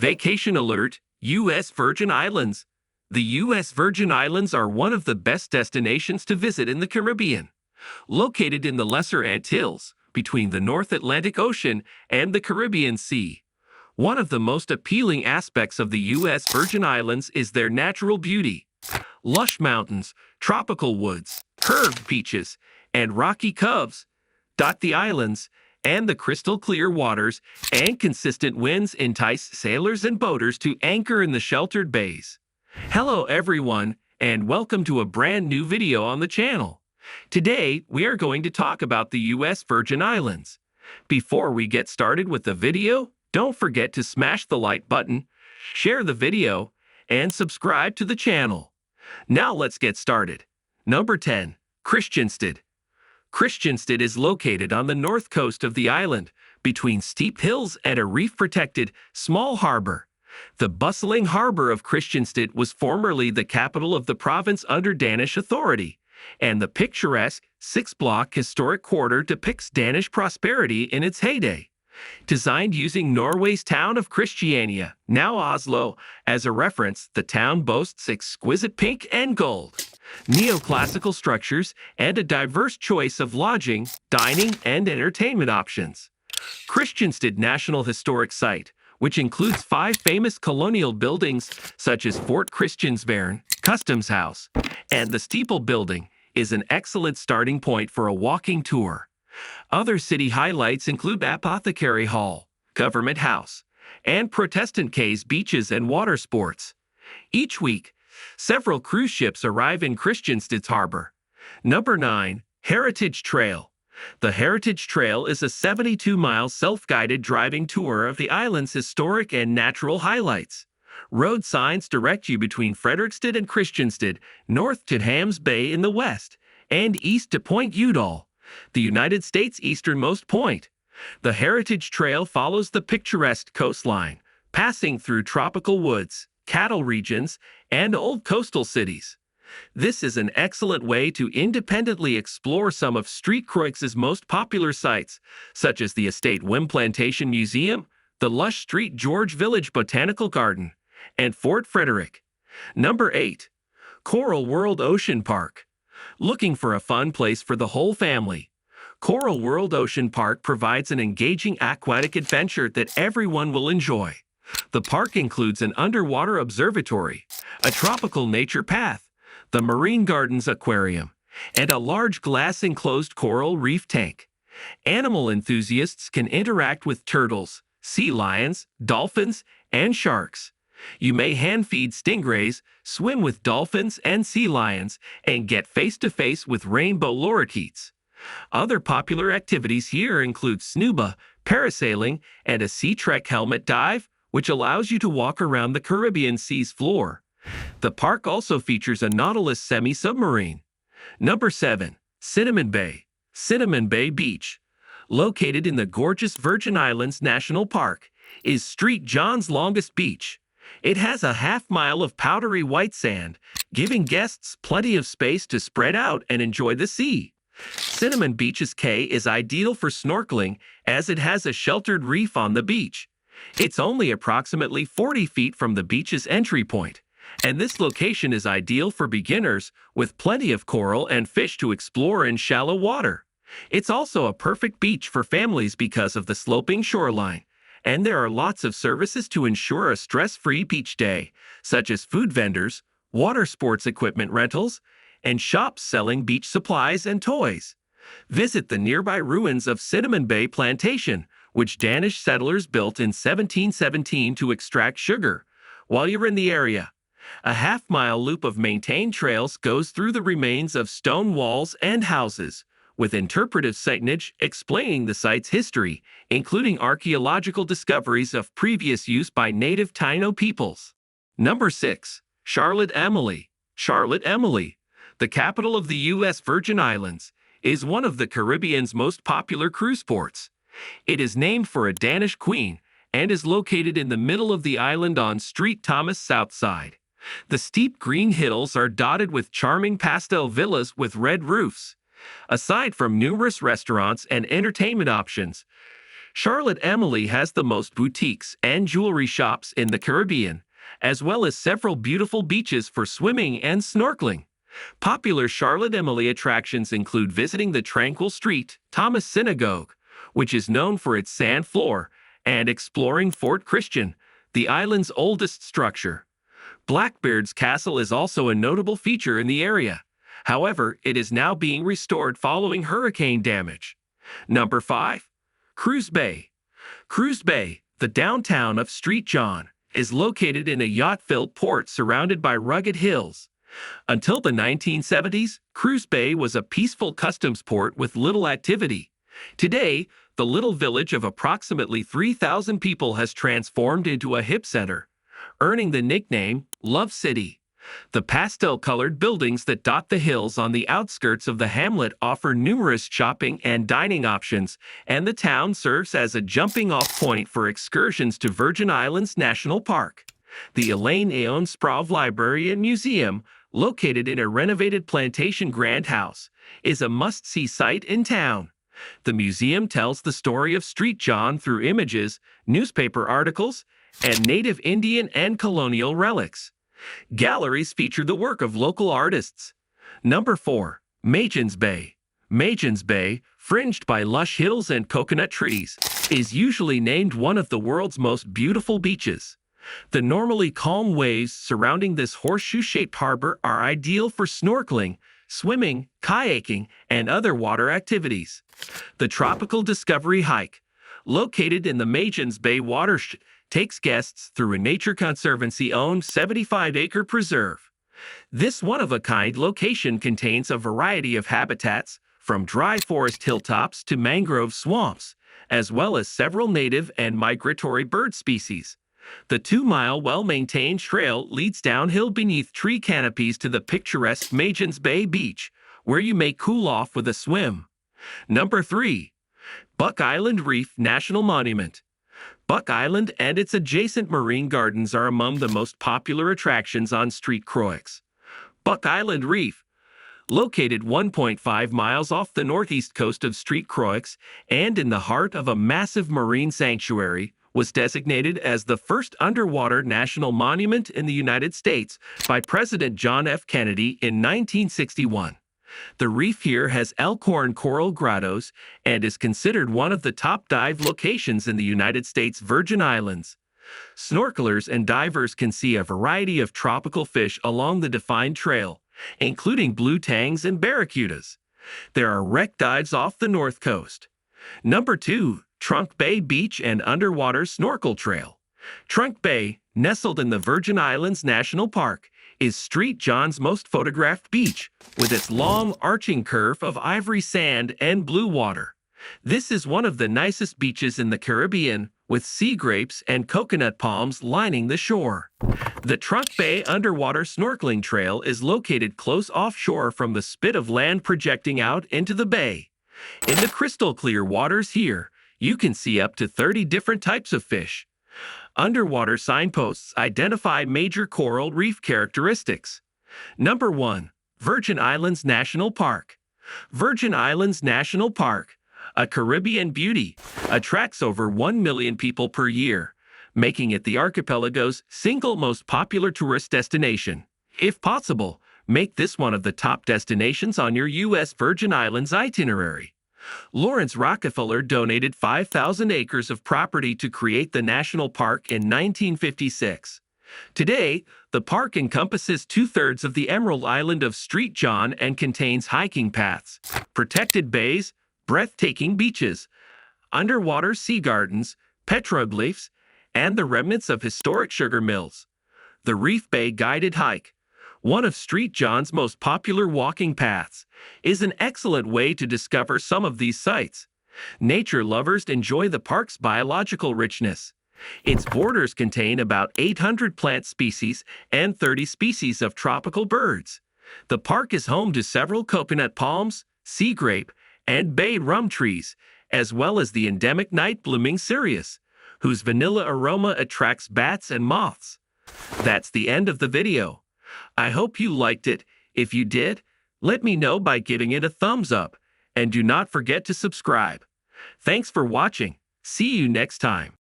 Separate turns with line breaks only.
Vacation alert, U.S. Virgin Islands. The U.S. Virgin Islands are one of the best destinations to visit in the Caribbean. Located in the Lesser Antilles, between the North Atlantic Ocean and the Caribbean Sea. One of the most appealing aspects of the U.S. Virgin Islands is their natural beauty. Lush mountains, tropical woods, curved beaches, and rocky coves dot the islands, and the crystal-clear waters and consistent winds entice sailors and boaters to anchor in the sheltered bays. Hello everyone, and welcome to a brand new video on the channel. Today, we are going to talk about the U.S. Virgin Islands. Before we get started with the video, don't forget to smash the like button, share the video, and subscribe to the channel. Now let's get started. Number 10. Christiansted. Christiansted is located on the north coast of the island, between steep hills and a reef-protected, small harbor. The bustling harbor of Christiansted was formerly the capital of the province under Danish authority, and the picturesque, six-block historic quarter depicts Danish prosperity in its heyday. Designed using Norway's town of Christiania, now Oslo, as a reference, the town boasts exquisite pink and gold, neoclassical structures, and a diverse choice of lodging, dining, and entertainment options. Christiansted National Historic Site, which includes 5 famous colonial buildings such as Fort Christianshavn, Customs House, and the Steeple Building, is an excellent starting point for a walking tour. Other city highlights include Apothecary Hall, Government House, and Protestant Quays beaches and water sports. Each week, several cruise ships arrive in Christiansted's harbor. Number 9. Heritage Trail. The Heritage Trail is a 72-mile self-guided driving tour of the island's historic and natural highlights. Road signs direct you between Frederiksted and Christiansted, north to Hams Bay in the west, and east to Point Udall, the United States' easternmost point. The Heritage Trail follows the picturesque coastline, passing through tropical woods, cattle regions, and old coastal cities. This is an excellent way to independently explore some of Street Croix's most popular sites, such as the Estate Wim Plantation Museum, the lush Street George Village Botanical Garden, and Fort Frederick. Number 8. Coral World Ocean Park. Looking for a fun place for the whole family? Coral World Ocean Park provides an engaging aquatic adventure that everyone will enjoy. The park includes an underwater observatory, a tropical nature path, the Marine Gardens Aquarium, and a large glass-enclosed coral reef tank. Animal enthusiasts can interact with turtles, sea lions, dolphins, and sharks. You may hand-feed stingrays, swim with dolphins and sea lions, and get face-to-face with rainbow lorikeets. Other popular activities here include snuba, parasailing, and a sea trek helmet dive, which allows you to walk around the Caribbean Sea's floor. The park also features a Nautilus semi-submarine. Number 7. Cinnamon Bay. Cinnamon Bay Beach. Located in the gorgeous Virgin Islands National Park, is St. John's longest beach. It has a half-mile of powdery white sand, giving guests plenty of space to spread out and enjoy the sea. Cinnamon Beach's Cay is ideal for snorkeling as it has a sheltered reef on the beach. It's only approximately 40 feet from the beach's entry point, and this location is ideal for beginners with plenty of coral and fish to explore in shallow water. It's also a perfect beach for families because of the sloping shoreline, and there are lots of services to ensure a stress-free beach day, such as food vendors, water sports equipment rentals, and shops selling beach supplies and toys. Visit the nearby ruins of Cinnamon Bay Plantation, which Danish settlers built in 1717 to extract sugar. While you're in the area, a half-mile loop of maintained trails goes through the remains of stone walls and houses, with interpretive signage explaining the site's history, including archaeological discoveries of previous use by native Taino peoples. Number 6. Charlotte Amalie. Charlotte Amalie, the capital of the U.S. Virgin Islands, is one of the Caribbean's most popular cruise ports. It is named for a Danish queen and is located in the middle of the island on St. Thomas' south side. The steep green hills are dotted with charming pastel villas with red roofs. Aside from numerous restaurants and entertainment options, Charlotte Amalie has the most boutiques and jewelry shops in the Caribbean, as well as several beautiful beaches for swimming and snorkeling. Popular Charlotte Amalie attractions include visiting the Tranquil Street Thomas Synagogue, which is known for its sand floor, and exploring Fort Christian, the island's oldest structure. Blackbeard's Castle is also a notable feature in the area. However, it is now being restored following hurricane damage. Number 5. Cruise Bay. Cruise Bay, the downtown of St. John, is located in a yacht-filled port surrounded by rugged hills. Until the 1970s, Cruise Bay was a peaceful customs port with little activity. Today, the little village of approximately 3,000 people has transformed into a hip center, earning the nickname Love City. The pastel-colored buildings that dot the hills on the outskirts of the hamlet offer numerous shopping and dining options, and the town serves as a jumping-off point for excursions to Virgin Islands National Park. The Elaine Aon Sprove Library and Museum, located in a renovated plantation grand house, is a must-see site in town. The museum tells the story of St. John through images, newspaper articles, and native Indian and colonial relics. Galleries feature the work of local artists. Number 4. Magens Bay. Magens Bay, fringed by lush hills and coconut trees, is usually named one of the world's most beautiful beaches. The normally calm waves surrounding this horseshoe-shaped harbor are ideal for snorkeling, swimming, kayaking, and other water activities. The Tropical Discovery Hike, located in the Magens Bay watershed, takes guests through a Nature Conservancy-owned 75-acre preserve. This one-of-a-kind location contains a variety of habitats, from dry forest hilltops to mangrove swamps, as well as several native and migratory bird species. The 2-mile well-maintained trail leads downhill beneath tree canopies to the picturesque Magens Bay Beach, where you may cool off with a swim. Number 3. Buck Island Reef National Monument. Buck Island and its adjacent marine gardens are among the most popular attractions on St. Croix. Buck Island Reef, located 1.5 miles off the northeast coast of St. Croix and in the heart of a massive marine sanctuary, was designated as the first underwater national monument in the United States by President John F. Kennedy in 1961. The reef here has elkhorn coral grottos and is considered one of the top dive locations in the United States Virgin Islands. Snorkelers and divers can see a variety of tropical fish along the defined trail, including blue tangs and barracudas. There are wreck dives off the north coast. Number 2. Trunk Bay Beach and Underwater Snorkel Trail. Trunk Bay, nestled in the Virgin Islands National Park, is St. John's most photographed beach, with its long, arching curve of ivory sand and blue water. This is one of the nicest beaches in the Caribbean, with sea grapes and coconut palms lining the shore. The Trunk Bay Underwater Snorkeling Trail is located close offshore from the spit of land projecting out into the bay. In the crystal-clear waters here, you can see up to 30 different types of fish. Underwater signposts identify major coral reef characteristics. Number 1. Virgin Islands National Park. Virgin Islands National Park, a Caribbean beauty, attracts over 1 million people per year, making it the archipelago's single most popular tourist destination. If possible, make this one of the top destinations on your U.S.Virgin Islands itinerary. Lawrence Rockefeller donated 5,000 acres of property to create the national park in 1956. Today, the park encompasses 2/3 of the Emerald Island of St. John and contains hiking paths, protected bays, breathtaking beaches, underwater sea gardens, petroglyphs, and the remnants of historic sugar mills. The Reef Bay Guided Hike, one of St. John's most popular walking paths, is an excellent way to discover some of these sites. Nature lovers enjoy the park's biological richness. Its borders contain about 800 plant species and 30 species of tropical birds. The park is home to several coconut palms, sea grape, and bay rum trees, as well as the endemic night-blooming cereus, whose vanilla aroma attracts bats and moths. That's the end of the video. I hope you liked it. If you did, let me know by giving it a thumbs up, and do not forget to subscribe. Thanks for watching. See you next time.